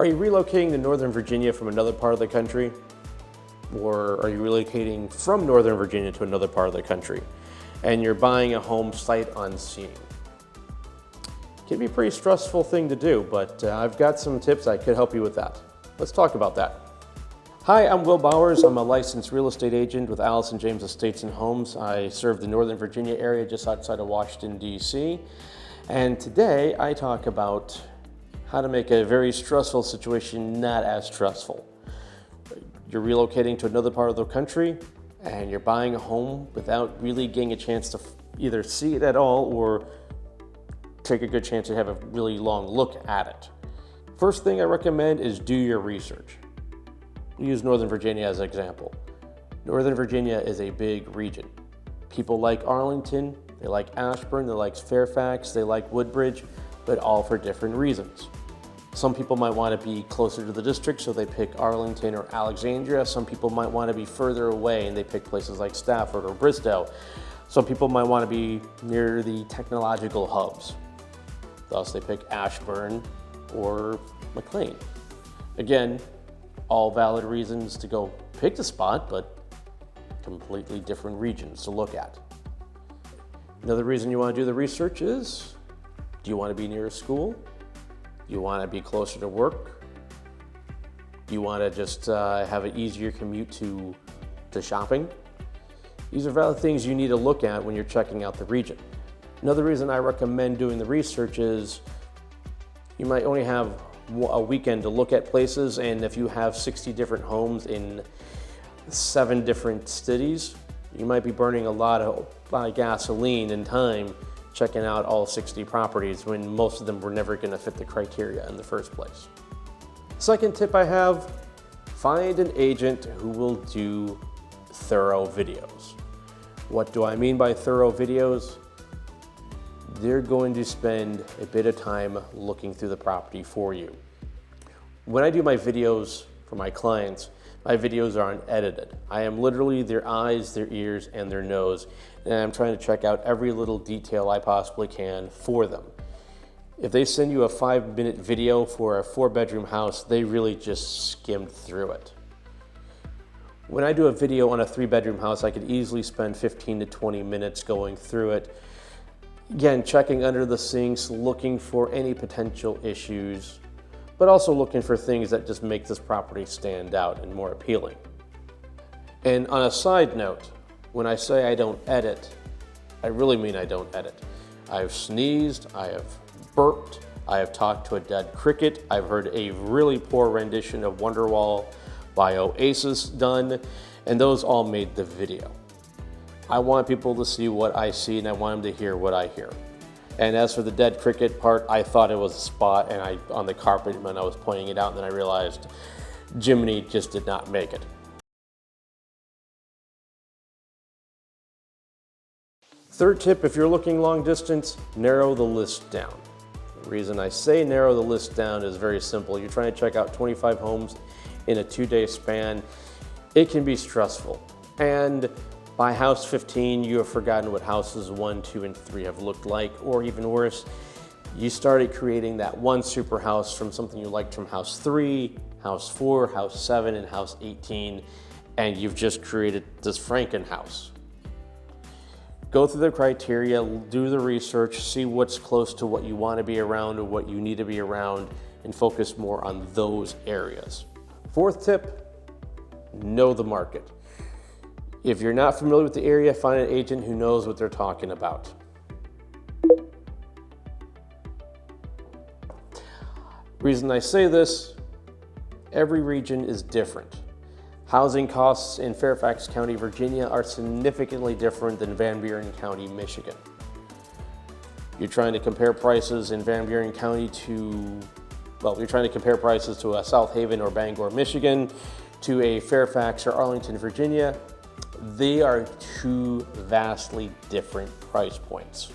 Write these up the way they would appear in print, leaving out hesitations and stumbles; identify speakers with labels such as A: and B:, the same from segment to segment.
A: Are you relocating to Northern Virginia from another part of the country? Or are you relocating from Northern Virginia to another part of the country? And you're buying a home sight unseen. It can be a pretty stressful thing to do, but I've got some tips that could help you with that. Let's talk about that. Hi, I'm Will Bowers. I'm a licensed real estate agent with Allison James Estates and Homes. I serve the Northern Virginia area just outside of Washington, D.C. And today I talk about how to make a very stressful situation not as stressful. You're relocating to another part of the country and you're buying a home without really getting a chance to either see it at all or take a good chance to have a really long look at it. First thing I recommend is do your research. Use Northern Virginia as an example. Northern Virginia is a big region. People like Arlington, they like Ashburn, they like Fairfax, they like Woodbridge, but all for different reasons. Some people might want to be closer to the district, so they pick Arlington or Alexandria. Some people might want to be further away and they pick places like Stafford or Bristow. Some people might want to be near the technological hubs. Thus they pick Ashburn or McLean. Again, all valid reasons to go pick the spot, but completely different regions to look at. Another reason you want to do the research is, do you want to be near a school? Do you want to be closer to work? Do you want to just have an easier commute to shopping? These are valid things you need to look at when you're checking out the region. Another reason I recommend doing the research is you might only have a weekend to look at places, and if you have 60 different homes in 7 different cities, you might be burning a lot of gasoline and time checking out all 60 properties when most of them were never going to fit the criteria in the first place. Second tip I have, find an agent who will do thorough videos. What do I mean by thorough videos? They're going to spend a bit of time looking through the property for you. When I do my videos for my clients, my videos are unedited. I am literally their eyes, their ears, and their nose, and I'm trying to check out every little detail I possibly can for them. If they send you a 5-minute video for a 4-bedroom house, they really just skimmed through it. When I do a video on a 3-bedroom house, I could easily spend 15 to 20 minutes going through it. Again, checking under the sinks, looking for any potential issues, but also looking for things that just make this property stand out and more appealing. And on a side note, when I say I don't edit, I really mean I don't edit. I've sneezed, I have burped, I have talked to a dead cricket, I've heard a really poor rendition of Wonderwall by Oasis done, and those all made the video. I want people to see what I see and I want them to hear what I hear. And as for the dead cricket part, I thought it was a spot and on the carpet when I was pointing it out, and then I realized Jiminy just did not make it. Third tip, if you're looking long distance, narrow the list down. The reason I say narrow the list down is very simple. You're trying to check out 25 homes in a 2-day span. It can be stressful. And by house 15, you have forgotten what houses 1, 2, and 3 have looked like, or even worse, you started creating that one super house from something you liked from house 3, house 4, house 7, and house 18, and you've just created this Franken house. Go through the criteria, do the research, see what's close to what you want to be around or what you need to be around, and focus more on those areas. Fourth tip, know the market. If you're not familiar with the area, find an agent who knows what they're talking about. Reason I say this, every region is different. Housing costs in Fairfax County, Virginia are significantly different than Van Buren County, Michigan. You're trying to compare prices in Van Buren County you're trying to compare prices to a South Haven or Bangor, Michigan, to a Fairfax or Arlington, Virginia. They are 2 vastly different price points.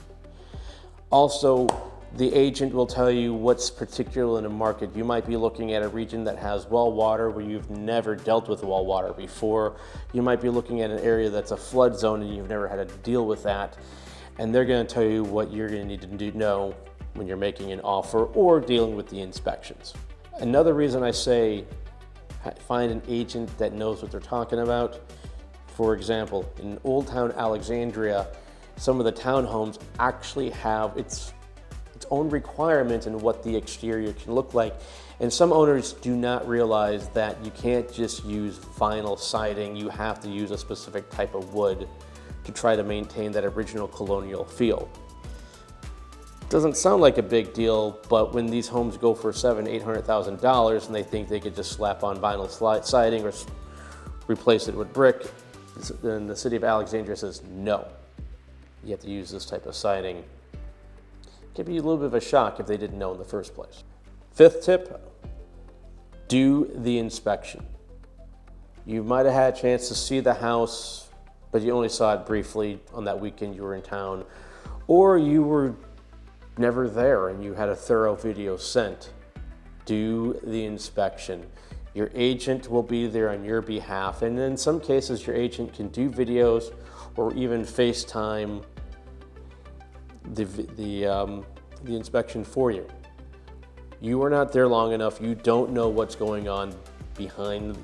A: Also, the agent will tell you what's particular in the market. You might be looking at a region that has well water where you've never dealt with well water before. You might be looking at an area that's a flood zone and you've never had to deal with that. And they're going to tell you what you're going to need to know when you're making an offer or dealing with the inspections. Another reason I say find an agent that knows what they're talking about. For example, in Old Town Alexandria, some of the townhomes actually have its own requirement in what the exterior can look like. And some owners do not realize that you can't just use vinyl siding, you have to use a specific type of wood to try to maintain that original colonial feel. Doesn't sound like a big deal, but when these homes go for $700,000-$800,000 and they think they could just slap on vinyl siding or replace it with brick, then the city of Alexandria says no. You have to use this type of siding. It could be a little bit of a shock if they didn't know in the first place. Fifth tip, do the inspection. You might have had a chance to see the house, but you only saw it briefly on that weekend you were in town, or you were never there and you had a thorough video sent. Do the inspection. Your agent will be there on your behalf, and in some cases your agent can do videos or even FaceTime the inspection for you. You are not there long enough. You don't know what's going on behind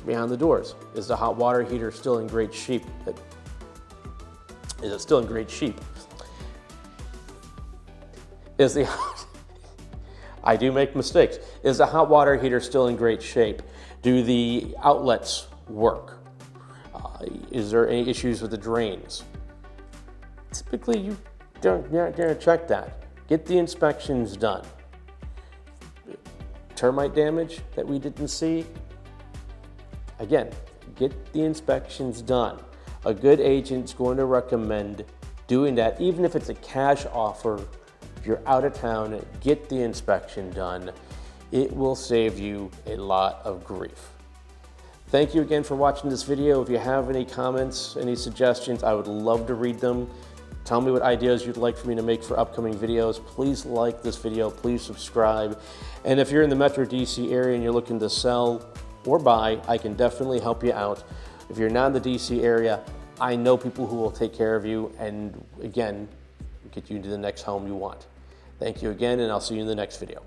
A: the doors. Is the hot water heater still in great shape? Is it still in great shape? I do make mistakes. Is the hot water heater still in great shape? Do the outlets work? Is there any issues with the drains? Typically, you're not going to check that. Get the inspections done. Termite damage that we didn't see? Again, get the inspections done. A good agent's going to recommend doing that, even if it's a cash offer. If you're out of town, get the inspection done. It will save you a lot of grief. Thank you again for watching this video. If you have any comments, any suggestions, I would love to read them. Tell me what ideas you'd like for me to make for upcoming videos. Please like this video, please subscribe. And if you're in the Metro DC area and you're looking to sell or buy, I can definitely help you out. If you're not in the DC area, I know people who will take care of you and again, get you into the next home you want. Thank you again, and I'll see you in the next video.